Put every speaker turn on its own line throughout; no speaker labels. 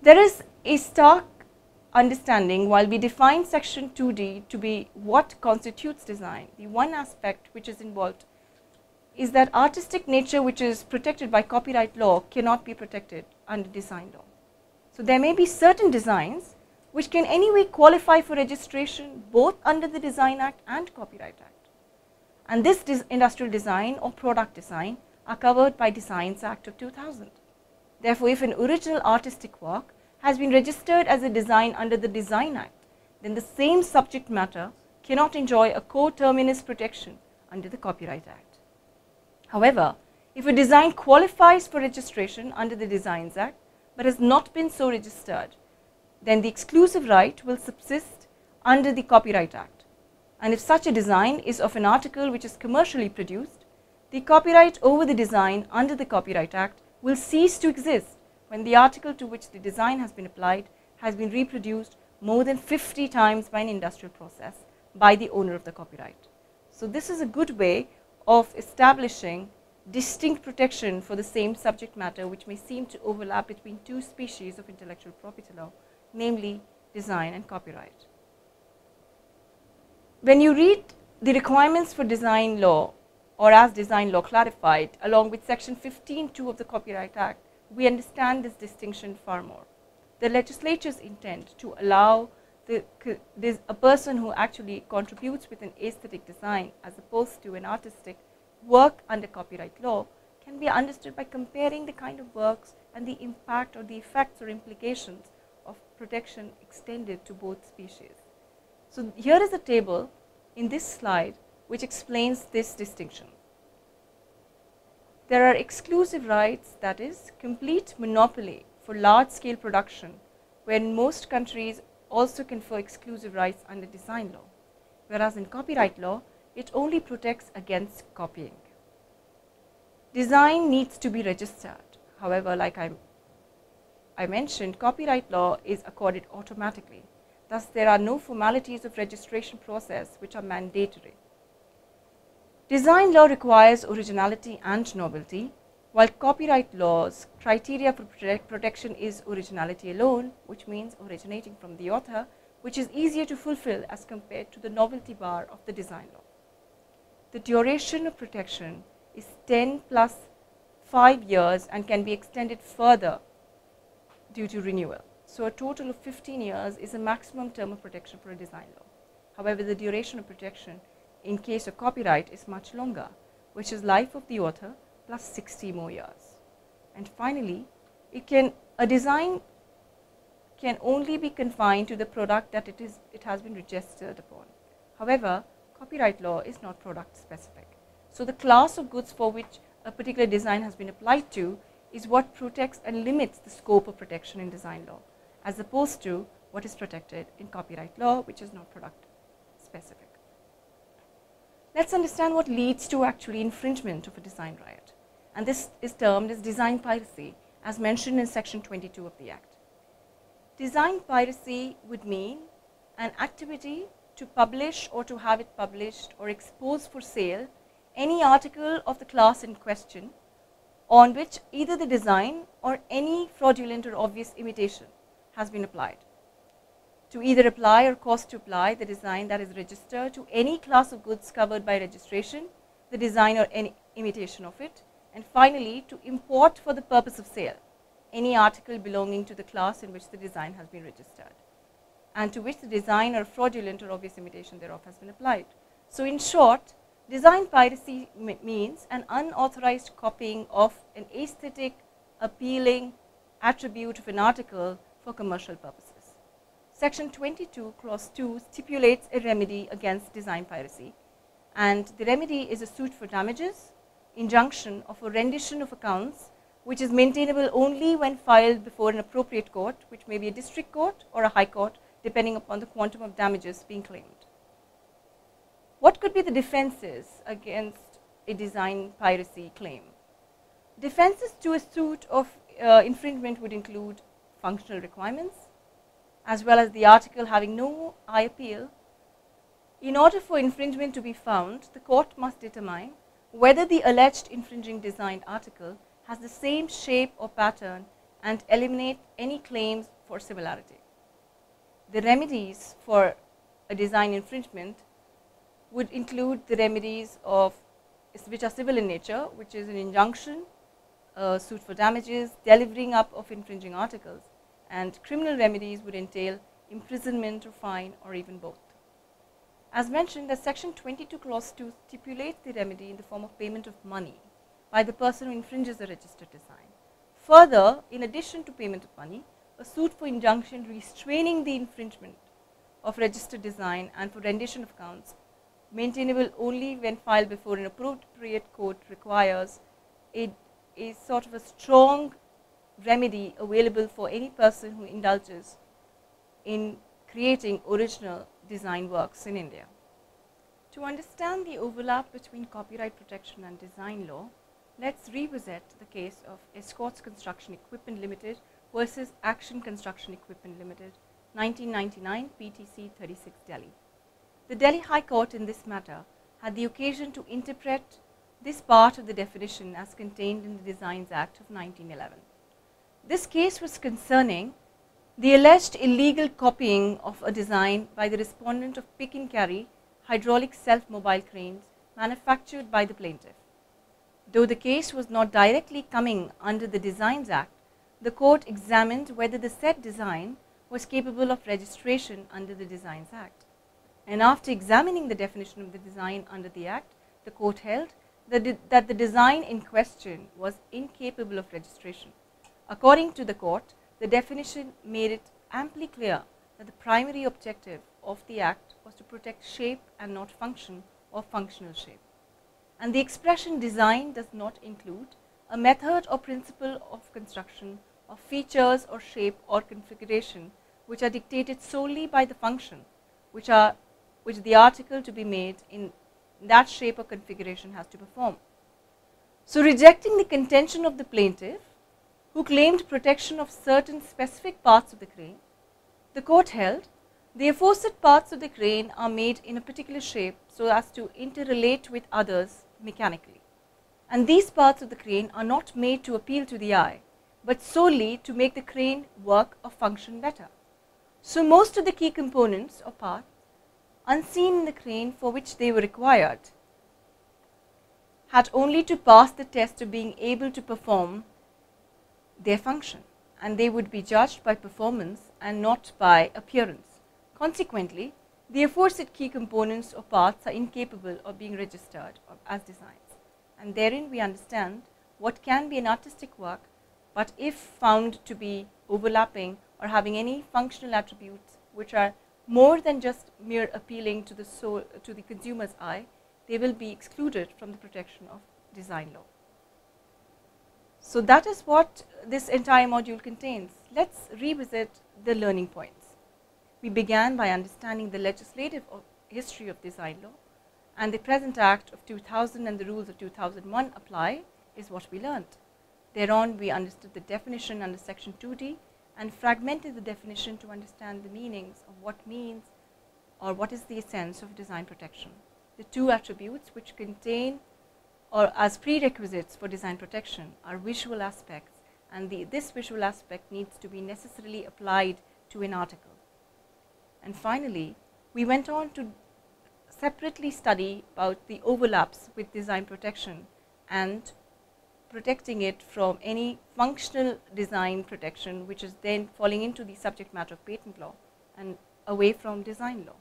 There is a stark understanding while we define section 2D to be what constitutes design. The one aspect which is involved is that artistic nature which is protected by copyright law cannot be protected under design law. So there may be certain designs which can anyway qualify for registration both under the Design Act and Copyright Act. And this industrial design or product design are covered by Designs Act of 2000. Therefore, if an original artistic work has been registered as a design under the Design Act, then the same subject matter cannot enjoy a coterminous protection under the Copyright Act. However, if a design qualifies for registration under the Designs Act but has not been so registered, then the exclusive right will subsist under the Copyright Act. And if such a design is of an article which is commercially produced, the copyright over the design under the Copyright Act will cease to exist when the article to which the design has been applied has been reproduced more than 50 times by an industrial process by the owner of the copyright. So this is a good way of establishing distinct protection for the same subject matter which may seem to overlap between two species of intellectual property law, namely design and copyright. When you read the requirements for design law or as design law clarified along with section 15(2) of the Copyright Act, we understand this distinction far more. The legislature's intent to allow a person who actually contributes with an aesthetic design as opposed to an artistic work under copyright law can be understood by comparing the kind of works and the impact or the effects or implications of protection extended to both species. So here is a table in this slide which explains this distinction. There are exclusive rights, that is, complete monopoly for large-scale production, when most countries also confer exclusive rights under design law, whereas in copyright law, it only protects against copying. Design needs to be registered. However, like I mentioned, copyright law is accorded automatically. Thus, there are no formalities of registration process which are mandatory. Design law requires originality and novelty, while copyright law's criteria for protection is originality alone, which means originating from the author, which is easier to fulfill as compared to the novelty bar of the design law. The duration of protection is 10 plus 5 years and can be extended further due to renewal. So a total of 15 years is a maximum term of protection for a design law. However, the duration of protection in case of copyright is much longer, which is life of the author plus 60 more years. And finally, a design can only be confined to the product that it has been registered upon. However, copyright law is not product specific. So the class of goods for which a particular design has been applied to is what protects and limits the scope of protection in design law, as opposed to what is protected in copyright law, which is not product specific. Let's understand what leads to actually infringement of a design right. And this is termed as design piracy, as mentioned in section 22 of the Act. Design piracy would mean an activity to publish or to have it published or expose for sale any article of the class in question on which either the design or any fraudulent or obvious imitation has been applied. To either apply or cause to apply the design that is registered to any class of goods covered by registration, the design or any imitation of it, and finally to import for the purpose of sale any article belonging to the class in which the design has been registered and to which the design or fraudulent or obvious imitation thereof has been applied. So in short, design piracy means an unauthorized copying of an aesthetic, appealing attribute of an article for commercial purposes. Section 22, Clause 2 stipulates a remedy against design piracy, and the remedy is a suit for damages, injunction, or for rendition of accounts, which is maintainable only when filed before an appropriate court, which may be a district court or a high court, depending upon the quantum of damages being claimed. What could be the defenses against a design piracy claim? Defenses to a suit of infringement would include functional requirements, as well as the article having no eye appeal. In order for infringement to be found, the court must determine whether the alleged infringing designed article has the same shape or pattern and eliminate any claims for similarity. The remedies for a design infringement would include the remedies which are civil in nature, which is an injunction, a suit for damages, delivering up of infringing articles, and criminal remedies would entail imprisonment or fine or even both. As mentioned, the Section 22 Clause 2 stipulates the remedy in the form of payment of money by the person who infringes a registered design. Further, in addition to payment of money, a suit for injunction restraining the infringement of registered design and for rendition of accounts, maintainable only when filed before an appropriate court, requires a sort of a strong remedy available for any person who indulges in creating original design works in India. To understand the overlap between copyright protection and design law, let's revisit the case of Escorts Construction Equipment Limited versus Action Construction Equipment Limited, 1999, PTC 36, Delhi. The Delhi High Court in this matter had the occasion to interpret this part of the definition as contained in the Designs Act of 1911. This case was concerning the alleged illegal copying of a design by the respondent of pick and carry hydraulic self-mobile cranes manufactured by the plaintiff. Though the case was not directly coming under the Designs Act, the court examined whether the said design was capable of registration under the Designs Act. And after examining the definition of the design under the Act, the court held that the design in question was incapable of registration. According to the court, the definition made it amply clear that the primary objective of the Act was to protect shape and not function or functional shape. And the expression design does not include a method or principle of construction of features or shape or configuration which are dictated solely by the function which the article to be made in that shape or configuration has to perform. So, rejecting the contention of the plaintiff, who claimed protection of certain specific parts of the crane, the court held the aforesaid parts of the crane are made in a particular shape so as to interrelate with others mechanically, and these parts of the crane are not made to appeal to the eye, but solely to make the crane work or function better. So, most of the key components or parts unseen in the crane for which they were required had only to pass the test of being able to perform their function, and they would be judged by performance and not by appearance. Consequently, the aforesaid key components or parts are incapable of being registered as designs, and therein we understand what can be an artistic work, but if found to be overlapping or having any functional attributes which are more than just mere appealing to the consumer's eye, they will be excluded from the protection of design law. So that is what this entire module contains. Let's revisit the learning points. We began by understanding the legislative history of design law, and the present Act of 2000 and the rules of 2001 apply is what we learned. Thereon we understood the definition under section 2D and fragmented the definition to understand the meanings of what means or what is the essence of design protection. The two attributes which contain or as prerequisites for design protection are visual aspects, and this visual aspect needs to be necessarily applied to an article. And finally, we went on to separately study about the overlaps with design protection and protecting it from any functional design protection which is then falling into the subject matter of patent law and away from design law.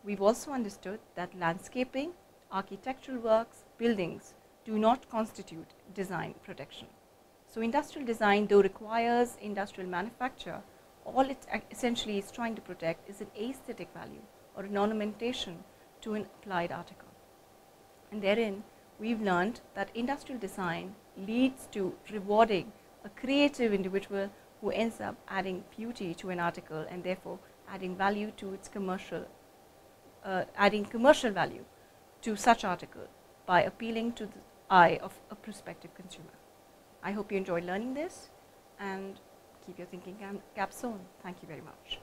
We've also understood that landscaping, architectural works, buildings do not constitute design protection. So industrial design, though requires industrial manufacture, all it essentially is trying to protect is an aesthetic value or an ornamentation to an applied article. And therein we've learned that industrial design leads to rewarding a creative individual who ends up adding beauty to an article and therefore adding value to its commercial value to such article by appealing to the eye of a prospective consumer. I hope you enjoyed learning this and keep your thinking caps on. Thank you very much.